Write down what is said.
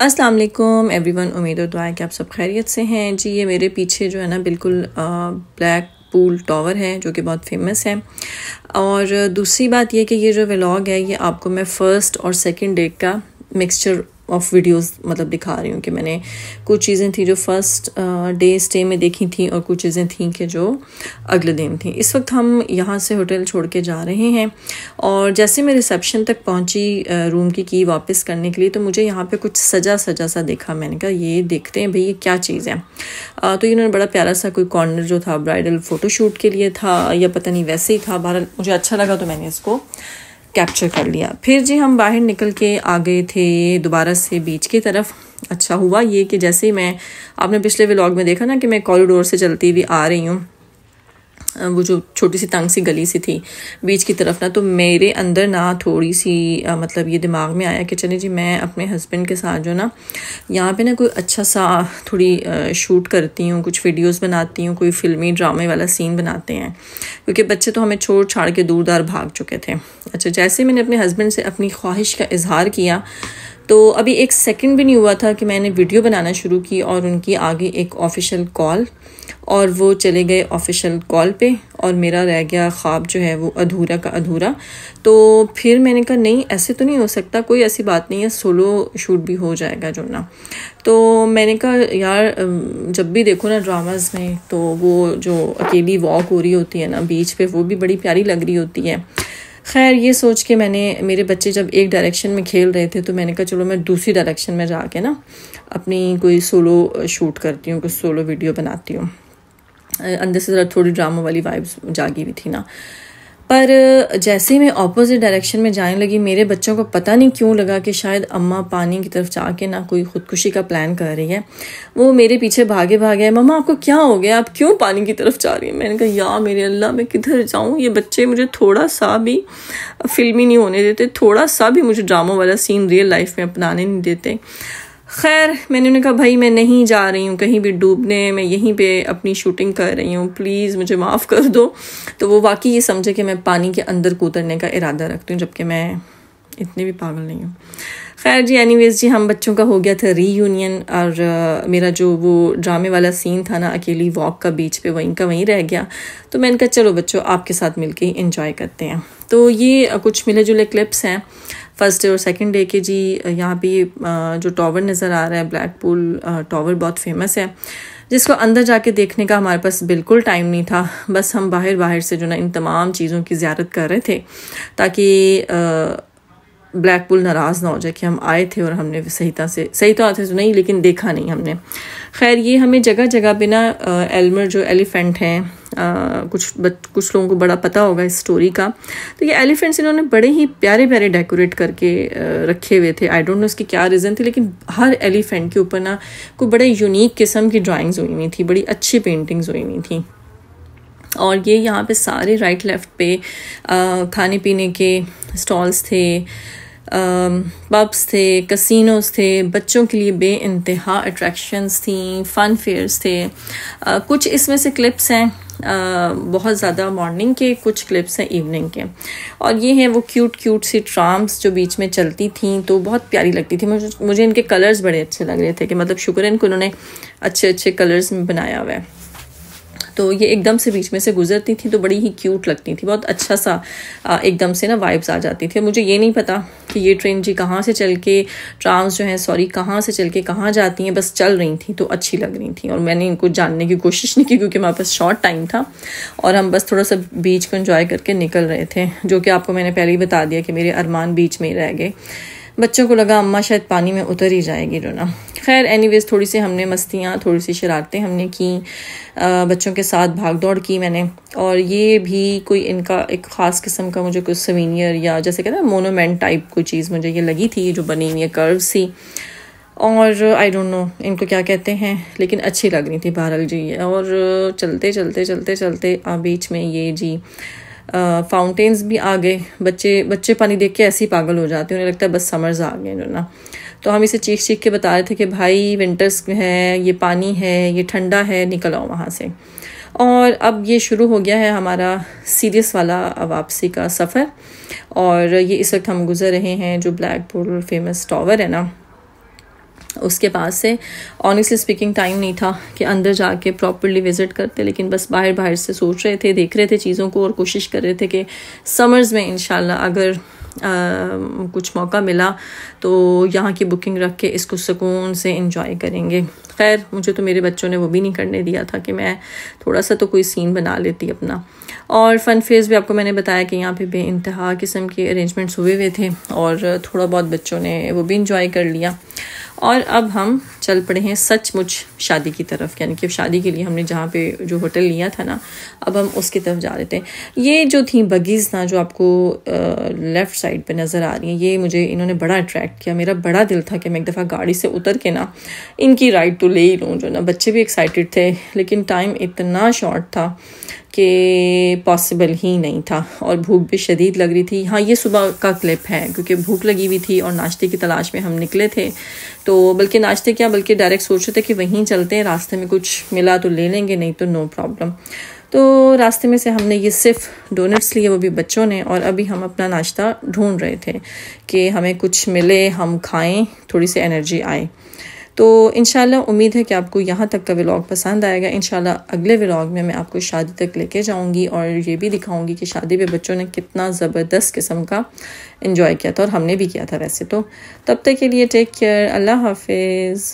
अस्सलाम वालेकुम एवरीवन। उम्मीद और दुआ है कि आप सब खैरियत से हैं जी। ये मेरे पीछे जो है ना बिल्कुल ब्लैक पूल टावर है जो कि बहुत फेमस है। और दूसरी बात ये कि ये जो व्लॉग है ये आपको मैं फ़र्स्ट और सेकंड डे का मिक्सचर ऑफ वीडियोस मतलब दिखा रही हूँ कि मैंने कुछ चीज़ें थी जो फ़र्स्ट डे स्टे में देखी थी और कुछ चीज़ें थी कि जो अगले दिन थी। इस वक्त हम यहाँ से होटल छोड़ के जा रहे हैं और जैसे मैं रिसेप्शन तक पहुँची रूम की वापस करने के लिए तो मुझे यहाँ पे कुछ सजा सा देखा। मैंने कहा ये देखते हैं भाई ये क्या चीज़ है। तो इन्होंने बड़ा प्यारा सा कोई कॉर्नर जो था ब्राइडल फ़ोटोशूट के लिए था या पता नहीं वैसे ही था। बहरहाल मुझे अच्छा लगा तो मैंने इसको कैप्चर कर लिया। फिर जी हम बाहर निकल के आ गए थे दोबारा से बीच की तरफ। अच्छा हुआ ये कि जैसे ही मैं आपने पिछले व्लॉग में देखा ना कि मैं कॉरिडोर से चलती हुई आ रही हूँ, वो जो छोटी सी तंग सी गली सी थी बीच की तरफ ना, तो मेरे अंदर ना थोड़ी सी मतलब ये दिमाग में आया कि चले जी मैं अपने हस्बैंड के साथ जो ना यहाँ पे ना कोई अच्छा सा थोड़ी शूट करती हूँ, कुछ वीडियोस बनाती हूँ, कोई फिल्मी ड्रामे वाला सीन बनाते हैं क्योंकि बच्चे तो हमें छोड़ छाड़ के दूर दार भाग चुके थे। अच्छा जैसे मैंने अपने हस्बैंड से अपनी ख्वाहिश का इजहार किया तो अभी एक सेकंड भी नहीं हुआ था कि मैंने वीडियो बनाना शुरू की और उनकी आगे एक ऑफिशियल कॉल और वो चले गए ऑफिशियल कॉल पे और मेरा रह गया ख्वाब जो है वो अधूरा का अधूरा। तो फिर मैंने कहा नहीं ऐसे तो नहीं हो सकता, कोई ऐसी बात नहीं है, सोलो शूट भी हो जाएगा जो ना। तो मैंने कहा यार जब भी देखो ना ड्रामाज में तो वो जो अकेली वॉक हो रही होती है ना बीच पे वो भी बड़ी प्यारी लग रही होती है। खैर ये सोच के मैंने, मेरे बच्चे जब एक डायरेक्शन में खेल रहे थे तो मैंने कहा चलो मैं दूसरी डायरेक्शन में जाके ना अपनी कोई सोलो शूट करती हूँ, कुछ सोलो वीडियो बनाती हूँ। अंदर से ज़रा थोड़ी ड्रामा वाली वाइब्स जागी हुई थी ना। पर जैसे ही मैं ऑपोजिट डायरेक्शन में जाने लगी मेरे बच्चों को पता नहीं क्यों लगा कि शायद अम्मा पानी की तरफ जाके ना कोई ख़ुदकुशी का प्लान कर रही है। वो मेरे पीछे भागे भागे मम्मा आपको क्या हो गया, आप क्यों पानी की तरफ जा रही हैं। मैंने कहा या मेरे अल्लाह मैं किधर जाऊँ, ये बच्चे मुझे थोड़ा सा भी फिल्मी नहीं होने देते, थोड़ा सा भी मुझे ड्रामा वाला सीन रियल लाइफ में अपनाने नहीं देते। खैर मैंने उन्हें कहा भाई मैं नहीं जा रही हूँ कहीं भी डूबने, मैं यहीं पे अपनी शूटिंग कर रही हूँ, प्लीज़ मुझे माफ़ कर दो। तो वो वाकई ये समझे कि मैं पानी के अंदर कूदने का इरादा रखती हूँ जबकि मैं इतनी भी पागल नहीं हूँ। खैर जी एनीवेज जी हम बच्चों का हो गया था रीयूनियन और मेरा जो वो ड्रामे वाला सीन था ना अकेली वॉक का बीच पे वहीं का वहीं रह गया। तो मैंने कहा चलो बच्चों आपके साथ मिलके ही एंजॉय करते हैं। तो ये कुछ मिले जुले क्लिप्स हैं फर्स्ट डे और सेकंड डे के जी। यहाँ पे जो टावर नज़र आ रहा है ब्लैक पूल टावर बहुत फेमस है जिसको अंदर जाके देखने का हमारे पास बिल्कुल टाइम नहीं था। बस हम बाहर से जो ना इन तमाम चीज़ों की ज़ियारत कर रहे थे ताकि ब्लैक पूल नाराज़ ना हो जाए कि हम आए थे और हमने सही तरह से तो नहीं लेकिन देखा नहीं हमने। खैर ये हमें जगह जगह पे ना एल्मर जो एलिफेंट हैं कुछ लोगों को बड़ा पता होगा इस स्टोरी का। तो ये एलिफेंट्स इन्होंने बड़े ही प्यारे प्यारे डेकोरेट करके रखे हुए थे। आई डोंट नो इसकी क्या रीज़न थी लेकिन हर एलिफेंट के ऊपर ना कोई बड़े यूनिक किस्म की ड्राइंग्स हुई हुई थी, बड़ी अच्छी पेंटिंग्स हुई हुई थी। और ये यहाँ पे सारे राइट लेफ़्ट पे खाने पीने के स्टॉल्स थे, पब्स थे, कसिनोज थे, बच्चों के लिए बेइंतहा अट्रैक्शंस थी, फ़न फेयर्स थे। कुछ इसमें से क्लिप्स हैं बहुत ज़्यादा मॉर्निंग के, कुछ क्लिप्स हैं इवनिंग के। और ये हैं वो क्यूट सी ट्राम्स जो बीच में चलती थी तो बहुत प्यारी लगती थी। मुझे इनके कलर्स बड़े अच्छे लग रहे थे कि मतलब शुक्र है इनको उन्होंने अच्छे कलर्स में बनाया हुआ है। तो ये एकदम से बीच में से गुजरती थी तो बड़ी ही क्यूट लगती थी, बहुत अच्छा सा एकदम से ना वाइब्स आ जाती थी। मुझे ये नहीं पता कि ये ट्रेन जी कहाँ से चल के ट्राम्स जो हैं कहाँ से चल के कहाँ जाती हैं, बस चल रही थी तो अच्छी लग रही थी और मैंने इनको जानने की कोशिश नहीं की क्योंकि हमारे पास शॉर्ट टाइम था और हम बस थोड़ा सा बीच को एंजॉय करके निकल रहे थे। जो कि आपको मैंने पहले ही बता दिया कि मेरे अरमान बीच में ही रह गए। बच्चों को लगा अम्मा शायद पानी में उतर ही जाएगी जो ना। खैर एनीवेज थोड़ी सी हमने मस्तियाँ थोड़ी सी शरारतें हमने की, बच्चों के साथ भाग दौड़ की मैंने। और ये भी कोई इनका एक ख़ास किस्म का मुझे कुछ सवीनियर या जैसे कहते हैं मोनूमेंट टाइप कोई चीज़ मुझे ये लगी थी जो बनी हुई है कर्व सी, और आई डोंट नो इनको क्या कहते हैं लेकिन अच्छी लग रही थी बहरहाल जी। और चलते बीच में ये जी फाउंटेन्स भी आ गए। बच्चे पानी देख के ऐसे ही पागल हो जाते हैं, उन्हें लगता है बस समर्स आ गए जो ना। तो हम इसे चीख के बता रहे थे कि भाई विंटर्स है, ये पानी है, ये ठंडा है, निकल आओ वहाँ से। और अब ये शुरू हो गया है हमारा सीरियस वाला वापसी का सफ़र। और ये इस वक्त हम गुज़र रहे हैं जो ब्लैक पूल फेमस टावर है ना, उसके पास से। ऑनेस्टली स्पीकिंग टाइम नहीं था कि अंदर जाके प्रॉपर्ली विज़िट करते, लेकिन बस बाहर बाहर से सोच रहे थे, देख रहे थे चीज़ों को और कोशिश कर रहे थे कि समर्स में इंशाल्लाह अगर कुछ मौका मिला तो यहाँ की बुकिंग रख के इसको सुकून से एंजॉय करेंगे। खैर मुझे तो मेरे बच्चों ने वो भी नहीं करने दिया था कि मैं थोड़ा सा तो कोई सीन बना लेती अपना। और फ़न फेज़ भी आपको मैंने बताया कि यहाँ पे बेइंतहा किस्म के अरेंजमेंट्स हुए थे और थोड़ा बहुत बच्चों ने वो भी इंजॉय कर लिया। और अब हम चल पड़े हैं सचमुच शादी की तरफ, यानी कि शादी के लिए हमने जहाँ पे जो होटल लिया था ना, अब हम उसकी तरफ जा रहे थे। ये जो थी बगीज़ ना जो आपको लेफ़्ट साइड पे नज़र आ रही हैं, ये मुझे इन्होंने बड़ा अट्रैक्ट किया। मेरा बड़ा दिल था कि मैं एक दफ़ा गाड़ी से उतर के ना इनकी राइड तो ले ही लूँ। जो ना बच्चे भी एक्साइटेड थे, लेकिन टाइम इतना शॉर्ट था कि पॉसिबल ही नहीं था और भूख भी शदीद लग रही थी। हाँ, ये सुबह का क्लिप है क्योंकि भूख लगी हुई थी और नाश्ते की तलाश में हम निकले थे। तो बल्कि नाश्ते क्या, बल्कि डायरेक्ट सोच रहे थे कि वहीं चलते हैं, रास्ते में कुछ मिला तो ले लेंगे, नहीं तो नो प्रॉब्लम। तो रास्ते में से हमने ये सिर्फ डोनट्स लिए, वो भी बच्चों ने, और अभी हम अपना नाश्ता ढूंढ रहे थे कि हमें कुछ मिले, हम खाएं, थोड़ी सी एनर्जी आए। तो इंशाल्लाह उम्मीद है कि आपको यहाँ तक का व्लॉग पसंद आएगा। इंशाल्लाह अगले व्लॉग में मैं आपको शादी तक लेके जाऊँगी और ये भी दिखाऊँगी कि शादी पे बच्चों ने कितना ज़बरदस्त किस्म का एंजॉय किया था, और हमने भी किया था वैसे तो। तब तक के लिए टेक केयर, अल्लाह हाफिज़।